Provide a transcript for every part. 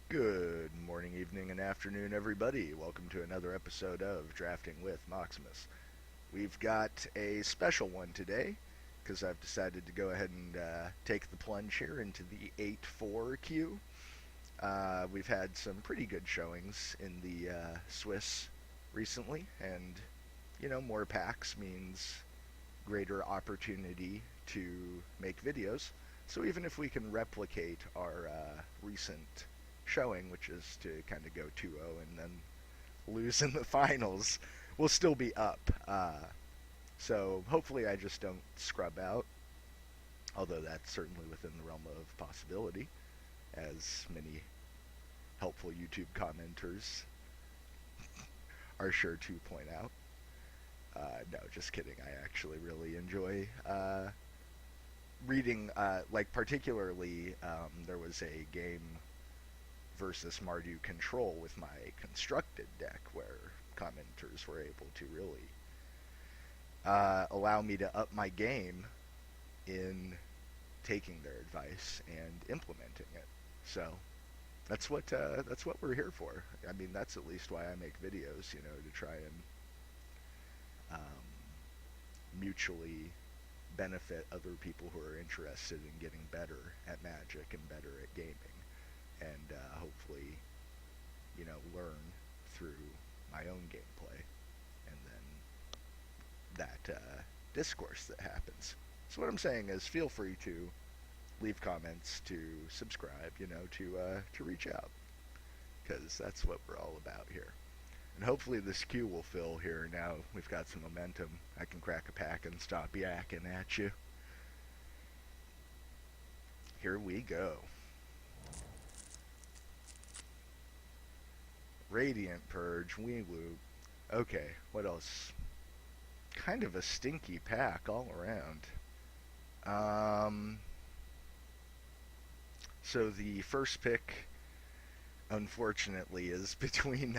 Good morning, evening, and afternoon, everybody. Welcome to another episode of Drafting with Moximus. We've got a special one today because I've decided to go ahead and take the plunge here into the 8-4 queue. We've had some pretty good showings in the Swiss recently, and more packs means greater opportunity to make videos. So even if we can replicate our recent showing, which is to kind of go 2-0 and then lose in the finals, we'll still be up. So hopefully I just don't scrub out, although that's certainly within the realm of possibility, as many helpful YouTube commenters are sure to point out. No, just kidding. I actually really enjoy reading, particularly there was a game versus Mardu Control with my constructed deck where commenters were able to really allow me to up my game in taking their advice and implementing it. So that's what we're here for. I mean, that's at least why I make videos, to try and mutually benefit other people who are interested in getting better at Magic and better at gaming, and hopefully, learn through my own gameplay, and then that discourse that happens. So what I'm saying is, feel free to leave comments, to subscribe, to reach out, because that's what we're all about here. And hopefully this queue will fill here now. We've got some momentum. I can crack a pack and stop yakking at you. Here we go. Radiant Purge, Weeloop. Okay, what else? Kind of a stinky pack all around. So the first pick, unfortunately, is between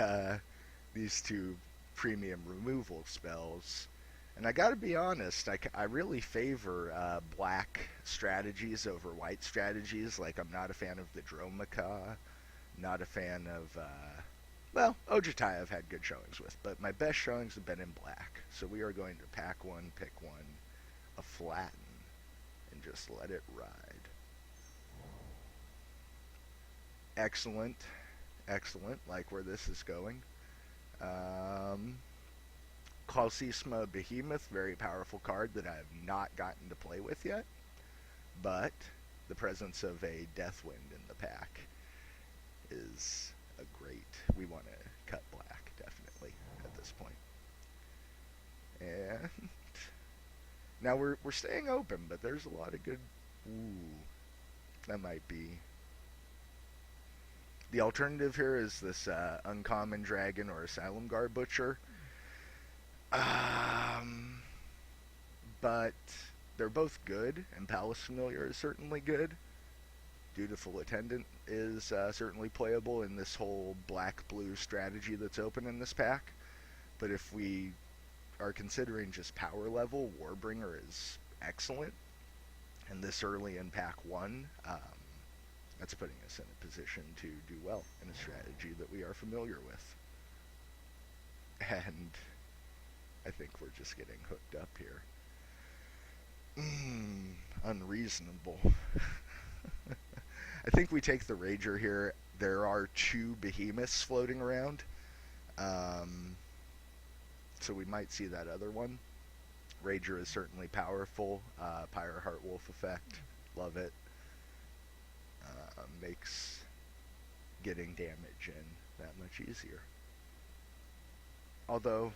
these two premium removal spells. And I gotta be honest, I really favor black strategies over white strategies. Like, I'm not a fan of the Dromaka, not a fan of, Ojutai I've had good showings with, but my best showings have been in black. So we are going to pack one, pick one, a flatten, and just let it ride. Excellent, like where this is going. Kalsisma Behemoth, very powerful card that I have not gotten to play with yet, but the presence of a Deathwind in the pack is a great. We want to cut black, definitely, at this point. And now we're staying open, but there's a lot of good. Ooh, that might be. The alternative here is this Uncommon Dragon or Asylum Guard Butcher. But they're both good, and Palace Familiar is certainly good. Dutiful Attendant is certainly playable in this whole black-blue strategy that's open in this pack. But if we are considering just power level, Warbringer is excellent. And this early in pack 1, that's putting us in a position to do well in a strategy that we are familiar with. And I think we're just getting hooked up here. Unreasonable. I think we take the Rager here. There are 2 Behemoths floating around. So we might see that other one. Rager is certainly powerful. Pyre Heart Wolf effect. Love it. Makes getting damage in that much easier. Although,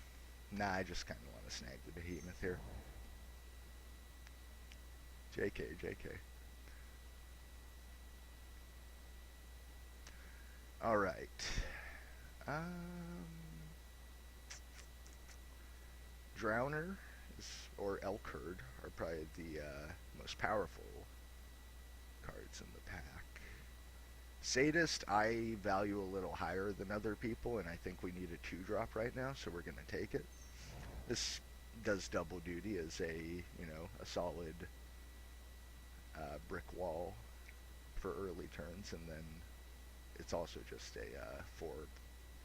I just kind of want to snag the Behemoth here. JK. Alright. Drowner or Elkherd are probably the most powerful cards in the pack. Sadist, I value a little higher than other people, and I think we need a 2-drop right now, so we're going to take it. This does double duty as a solid brick wall for early turns, and then it's also just a 4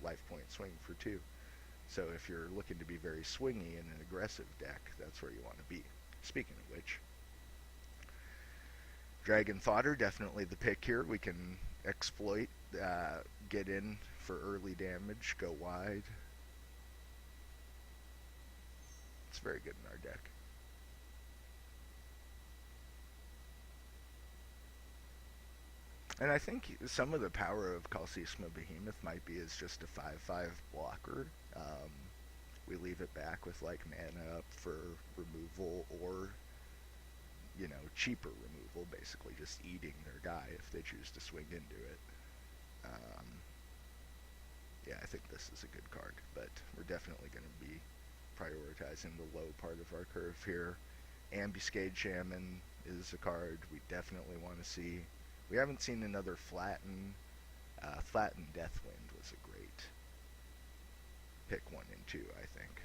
life point swing for 2. So if you're looking to be very swingy in an aggressive deck, that's where you want to be. Speaking of which, Dragon Fodder, definitely the pick here. We can exploit, get in for early damage, go wide. It's very good in our deck. And I think some of the power of Calcisma Behemoth might be as just a 5/5 blocker. We leave it back with like mana up for removal, or cheaper removal, basically just eating their guy if they choose to swing into it. Um, yeah, I think this is a good card, but we're definitely going to be prioritizing the low part of our curve here. Ambuscade Shaman is a card we definitely want to see. We haven't seen another Flatten. Flatten Deathwind was a great pick 1 and 2, I think.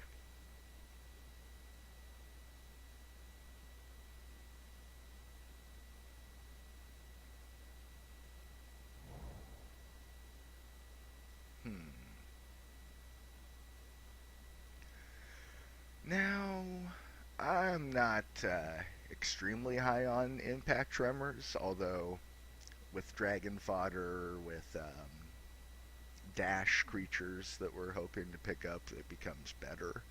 Now, I'm not extremely high on Impact Tremors, although with Dragon Fodder, with dash creatures that we're hoping to pick up, it becomes better.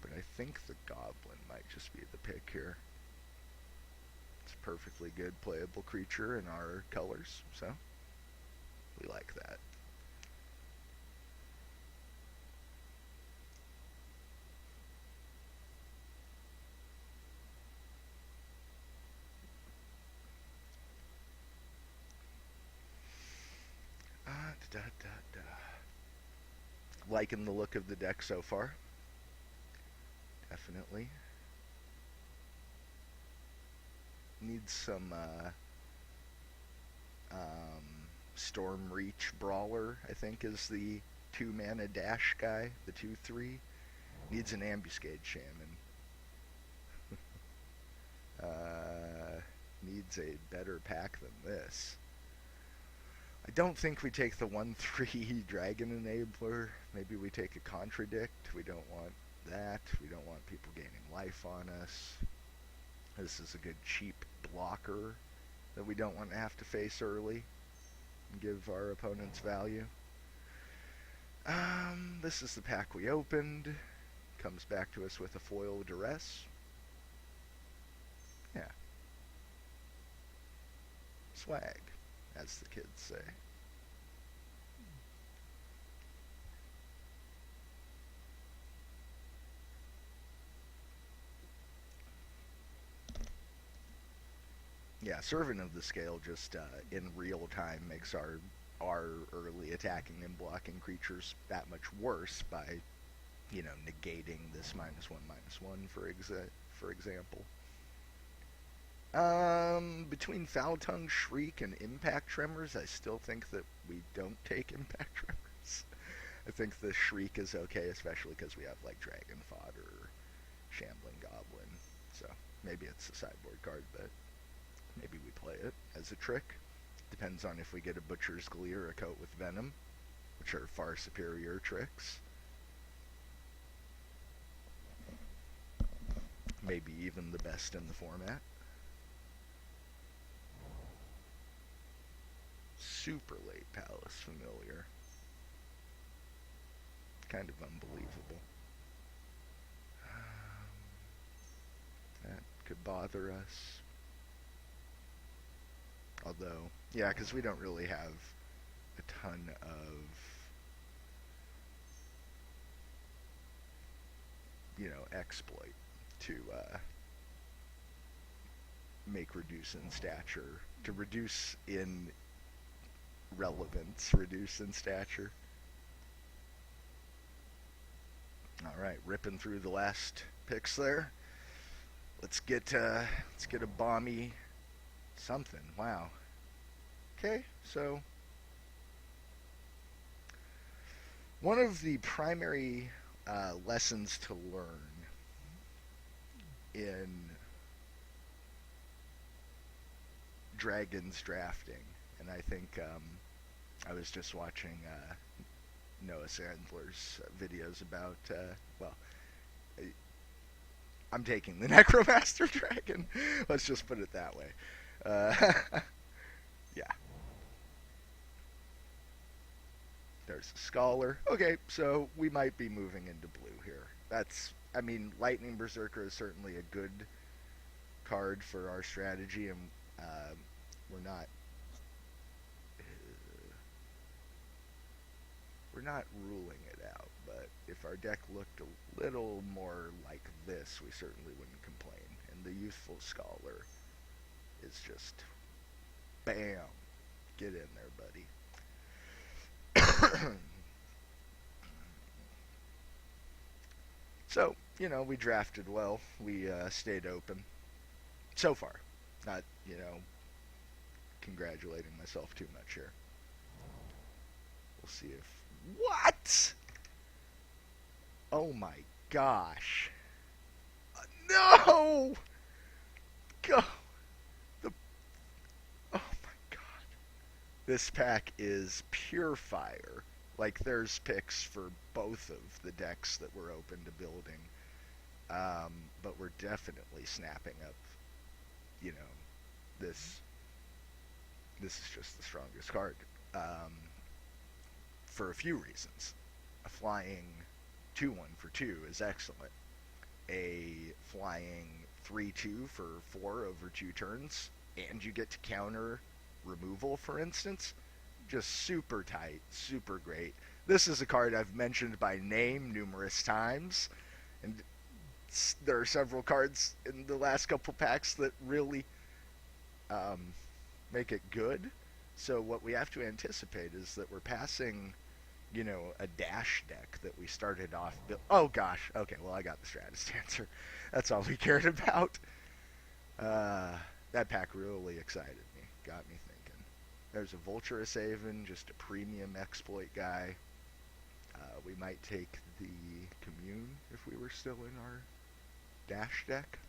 But I think the Goblin might just be the pick here. It's a perfectly good playable creature in our colors, so we like that. Da, da, da. Liking the look of the deck so far. Definitely. Needs some Storm Reach Brawler, I think, is the 2 mana dash guy, the 2/3. Needs an Ambuscade Shaman. Needs a better pack than this. I don't think we take the 1/3 Dragon Enabler. Maybe we take a Contradict. We don't want that. We don't want people gaining life on us. This is a good cheap blocker that we don't want to have to face early and give our opponents value. This is the pack we opened. Comes back to us with a foil Duress. Yeah. Swag, as the kids say. Yeah, Servant of the Scale just in real time makes our early attacking and blocking creatures that much worse by, negating this -1/-1 for example. Between Foul Tongue, Shriek, and Impact Tremors, I still think that we don't take Impact Tremors. I think the Shriek is okay, especially because we have like Dragon Fodder or Shambling Goblin. So maybe it's a sideboard card, but maybe we play it as a trick. Depends on if we get a Butcher's Glee or a Coat with Venom, which are far superior tricks. Maybe even the best in the format. Super late Palace Familiar. Kind of unbelievable. That could bother us. Although, yeah, because we don't really have a ton of, exploit to make reduce in stature, to reduce in relevance, reduce in stature. Alright, ripping through the last picks there. Let's get a bomby something. Wow. Okay, so one of the primary lessons to learn in Dragons drafting, and I think I was just watching Noah Sandler's videos about, well, I'm taking the Necromaster Dragon. Let's just put it that way. Uh, yeah, there's a Scholar. Okay, so we might be moving into blue here. I mean, Lightning Berserker is certainly a good card for our strategy, and uh, we're not we're not ruling it out. But if our deck looked a little more like this, we certainly wouldn't complain. And the Youthful Scholar is just bam, get in there, buddy. So, we drafted well. We stayed open so far. Not, congratulating myself too much here. We'll see if. What? Oh my gosh. No! Go! The. Oh my god. This pack is pure fire. Like, there's picks for both of the decks that we're open to building. But we're definitely snapping up, you know, this. This is just the strongest card. For a few reasons. A flying 2-1 for 2 is excellent. A flying 3-2 for 4 over 2 turns, and you get to counter removal, for instance. Just super tight, super great. This is a card I've mentioned by name numerous times, and there are several cards in the last couple packs that really um, make it good. So what we have to anticipate is that we're passing, a dash deck that we started off. Oh gosh. Okay. Well, I got the Stratus answer. That's all we cared about. Uh, that pack really excited me. Got me thinking. There's a Vulturous Haven, just a premium exploit guy. We might take the Commune if we were still in our dash deck.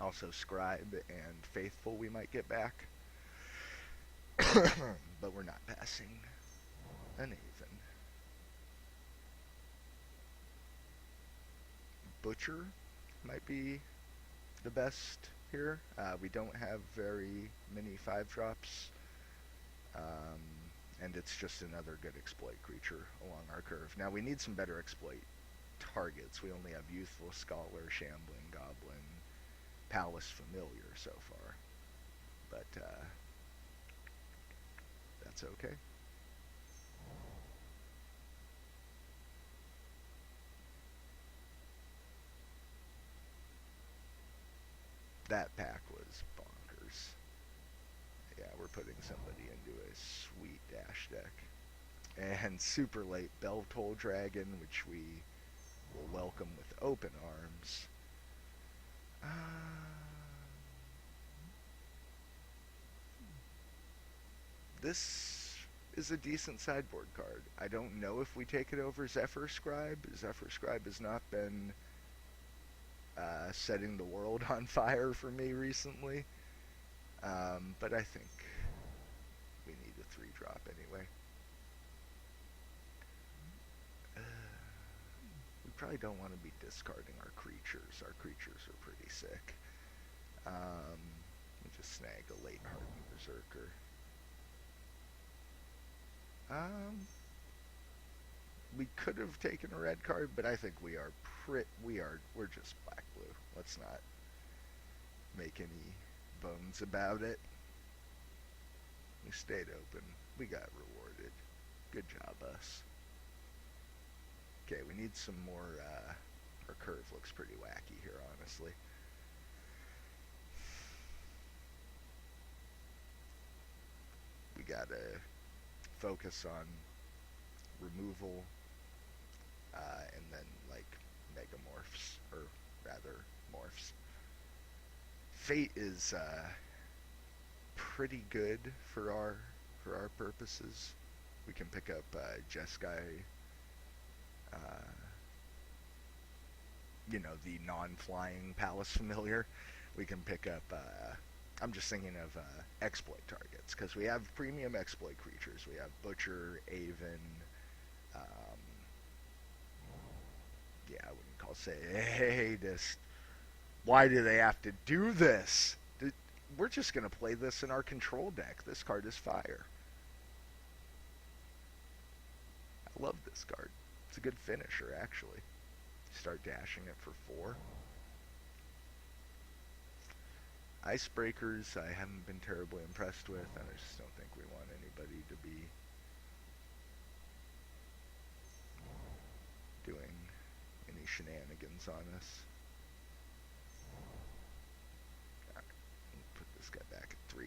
Also Scribe and Faithful we might get back. But we're not passing an even. Butcher might be the best here. We don't have very many 5-drops. And it's just another good exploit creature along our curve. Now we need some better exploit targets. We only have Youthful Scholar, Shambling Goblin, Palace Familiar so far. But that's okay. That pack was bonkers. Yeah, we're putting somebody into a sweet dash deck. And super late Beltoll Dragon, which we will welcome with open arms. This is a decent sideboard card. I don't know if we take it over Zephyr Scribe. Zephyr Scribe has not been setting the world on fire for me recently. But I think we need a 3-drop anyway. We probably don't want to be discarding our creatures. Our creatures are pretty sick. We just snag a late Hardened Berserker. We could have taken a red card, but I think we're just black blue. Let's not make any bones about it. We stayed open. We got rewarded. Good job, us. Okay, we need some more. Our curve looks pretty wacky here, honestly. We gotta focus on removal, and then like megamorphs, or rather morphs. Fate is pretty good for our purposes. We can pick up Jeskai, the non-flying Palace Familiar. We can pick up I'm just thinking of exploit targets because we have premium exploit creatures. We have Butcher, Aven. Um, yeah, I wouldn't call say, hey, this. Why do they have to do this? We're just gonna play this in our control deck. This card is fire. I love this card. It's a good finisher, actually. Start dashing it for 4. Icebreakers, I haven't been terribly impressed with, and I just don't think we want anybody to be doing any shenanigans on us. Alright, we'll put this guy back at 3,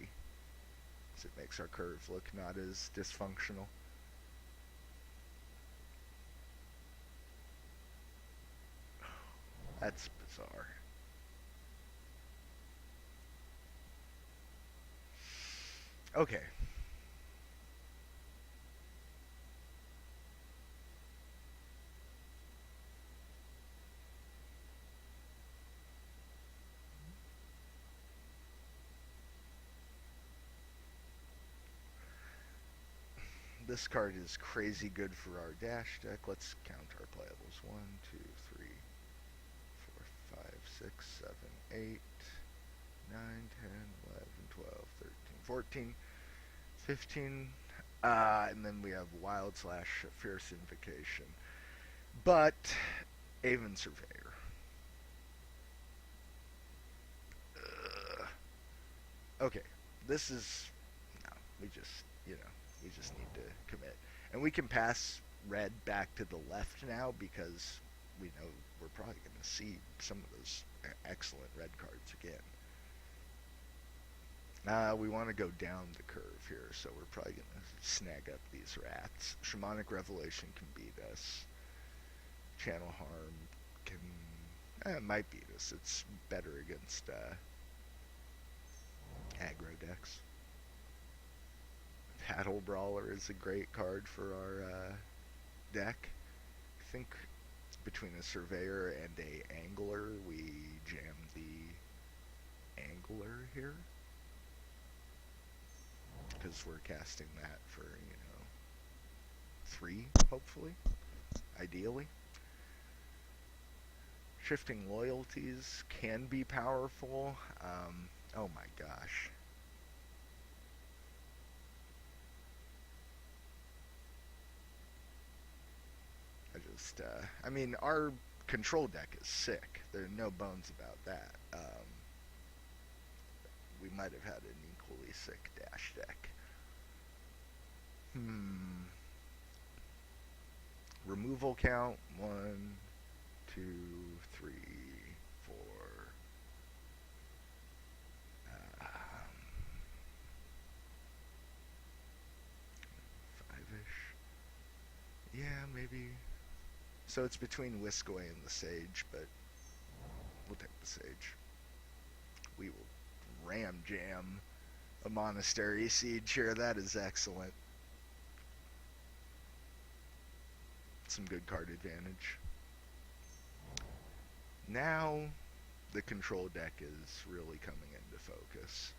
because it makes our curve look not as dysfunctional. That's bizarre. Okay. This card is crazy good for our dash deck. Let's count our playables. 1, 2, 3, 4, 5, 6, 7, 8, 9, 10, 11, 12, 13, 14, 15. And then we have Wild slash Fierce Invocation. But Aven Surveyor. Okay, this is no. We just need to commit, and we can pass red back to the left now because we know we're probably going to see some of those excellent red cards again. We want to go down the curve here, so we're probably going to snag up these rats. Shamanic Revelation can beat us. Channel Harm can might beat us. It's better against aggro decks. Paddle Brawler is a great card for our deck. I think between a Surveyor and a Angler, we jam the Angler here. Because we're casting that for, 3, hopefully. Ideally. Shifting Loyalties can be powerful. Oh my gosh. I mean, our control deck is sick. There are no bones about that. We might have had an equally sick dash deck. Removal count, 1, 2, 3, 4. 5-ish. Yeah, maybe. So it's between Whiskaway and the Sage, but we'll take the Sage. We will ram jam a Monastery Siege here. That is excellent. Some good card advantage. Now the control deck is really coming into focus.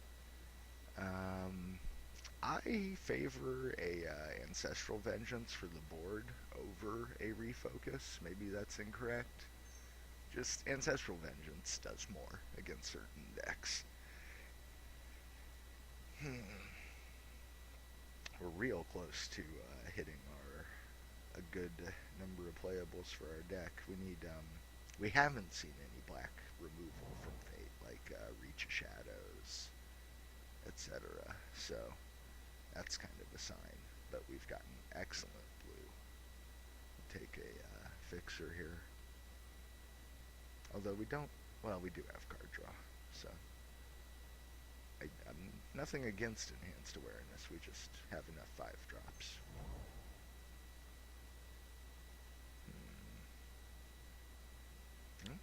I favor a Ancestral Vengeance for the board over a Refocus. Maybe that's incorrect. Just Ancestral Vengeance does more against certain decks. We're real close to hitting a good number of playables for our deck. We haven't seen any black removal from Fate, like Reach of Shadows, etc. So that's kind of a sign, but we've gotten excellent blue. We'll take a fixer here. Although we do have card draw, so I'm nothing against Enhanced Awareness. We just have enough 5-drops.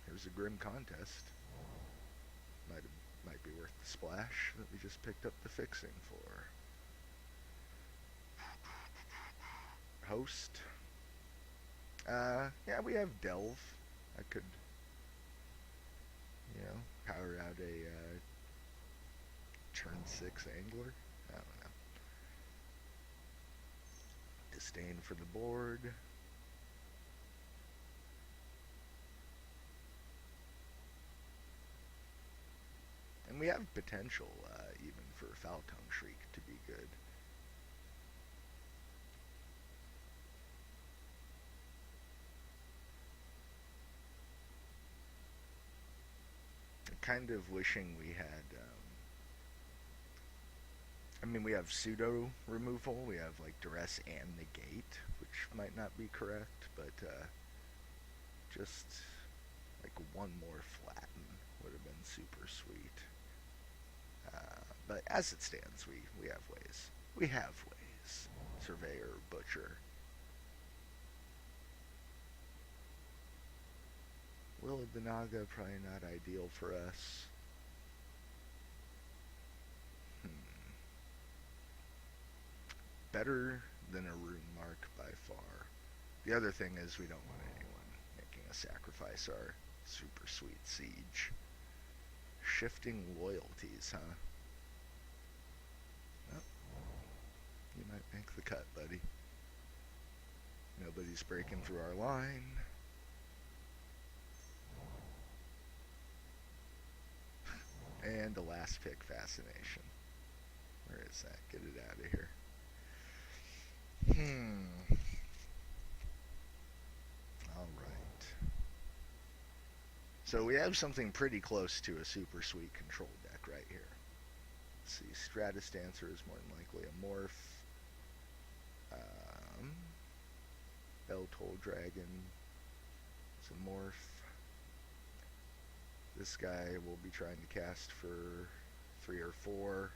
Here's a Grim Contest. Might be worth the splash that we just picked up the fixing for. Host. Yeah, we have Delve. I could, power out a Turn 6 Angler? I don't know. Disdain for the board. And we have potential, even for Foul Tongue Shriek to be good. I'm kind of wishing we had, I mean, we have pseudo removal. We have, like, duress and negate, which might not be correct, but, just, like, one more flatten would have been super sweet. But as it stands, we have ways. We have ways. Surveyor, Butcher. Will of the Naga, probably not ideal for us. Better than a rune mark by far. The other thing is we don't want anyone making us sacrifice our super sweet siege. Shifting loyalties, huh? Well, you might make the cut, buddy. Nobody's breaking through our line. And a last pick fascination. Where is that? Get it out of here. Alright. So we have something pretty close to a super sweet control deck right here. Let's see, Stratus Dancer is more than likely a morph. Bell Toll Dragon is a morph. This guy will be trying to cast for 3 or 4.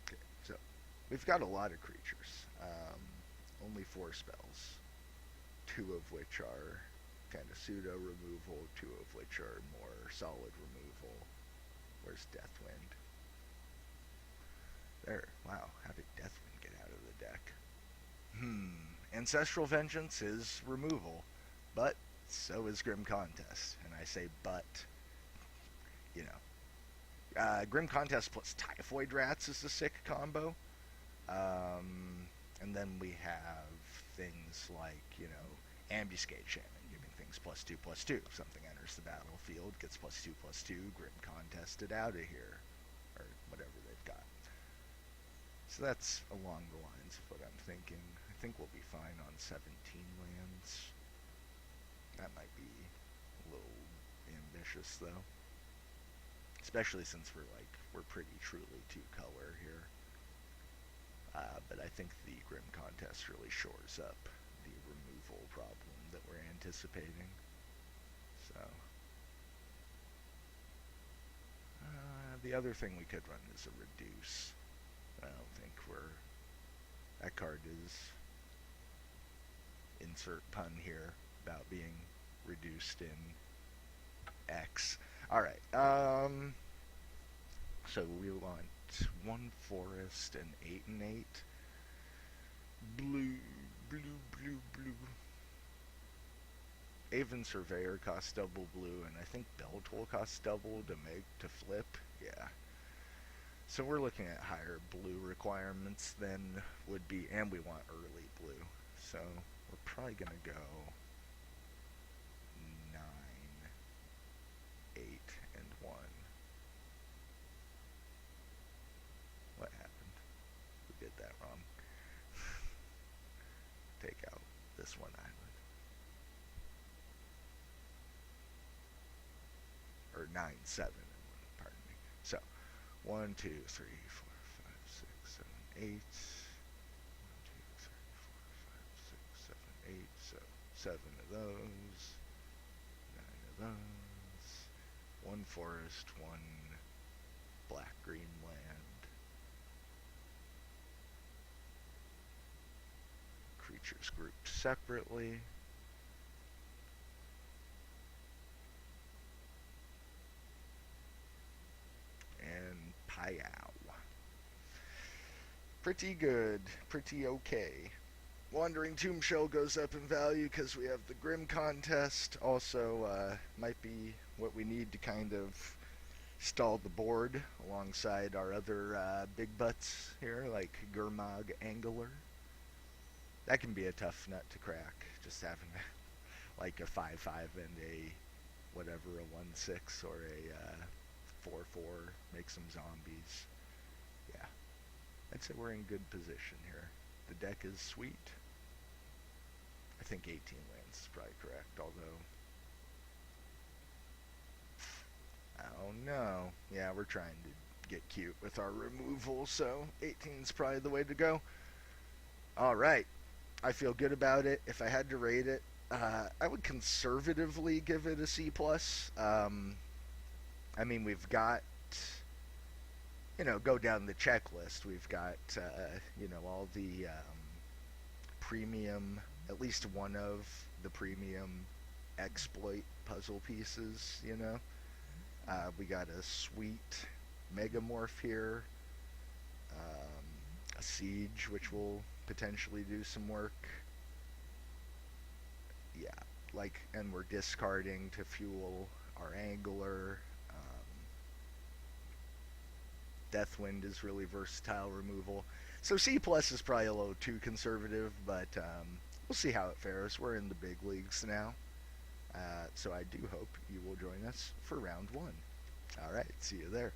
Okay, so we've got a lot of creatures. Only 4 spells. 2 of which are kind of pseudo removal, 2 of which are more solid removal. Where's Deathwind? There. Wow, how did Deathwind get out of the deck? Ancestral Vengeance is removal, but so is Grim Contest. And I say but, you know. Grim Contest plus Typhoid Rats is a sick combo. And then we have things like, you know, Ambuscade Shaman, giving things +2/+2. If something enters the battlefield, gets +2/+2, Grim Contested out of here. Or whatever they've got. So that's along the lines of what I'm thinking. I think we'll be fine on 17 lands. That might be a little ambitious, though. Especially since we're pretty truly 2-color here. But I think the Grim Contest really shores up the removal problem that we're anticipating. So, the other thing we could run is a Reduce. I don't think that card is, insert pun here, about being reduced in X. Alright, so we want 1 forest and 8 and 8. Blue. Aven Surveyor costs double blue, and I think Bell Toll costs double to flip. Yeah. So we're looking at higher blue requirements than would be, and we want early blue. So we're probably going to go 9, 8, and 1. What happened? We did that wrong. Take out this one island. Or 9, 7, and 1, pardon me. So, 1, 2, 3, 4, 5, 6, 7, 8. 1, 2, 3, 4, 5, 6, 7, 8. So, 7 of those. 9 of those. 1 forest, 1 black-green land. Creatures grouped separately. And Payao. Pretty good. Pretty okay. Wandering Tomb Shell goes up in value because we have the Grim Contest. Also, might be what we need to kind of stall the board alongside our other big butts here, like Gurmag Angler. That can be a tough nut to crack, just having like a 5/5 and a whatever, a 1/6 or a 4/4, make some zombies. Yeah, I'd say we're in good position here. The deck is sweet. I think 18 lands is probably correct, although oh no. Yeah, we're trying to get cute with our removal, so 18 is probably the way to go. Alright, I feel good about it. If I had to rate it, I would conservatively give it a C+. I mean, we've got, go down the checklist. We've got, all the premium, at least one of the premium exploit puzzle pieces. We got a sweet Megamorph here, a Siege, which will potentially do some work. Yeah, and we're discarding to fuel our Angler. Deathwind is really versatile removal. So C plus is probably a little too conservative, but we'll see how it fares. We're in the big leagues now. So I do hope you will join us for round one. All right, see you there.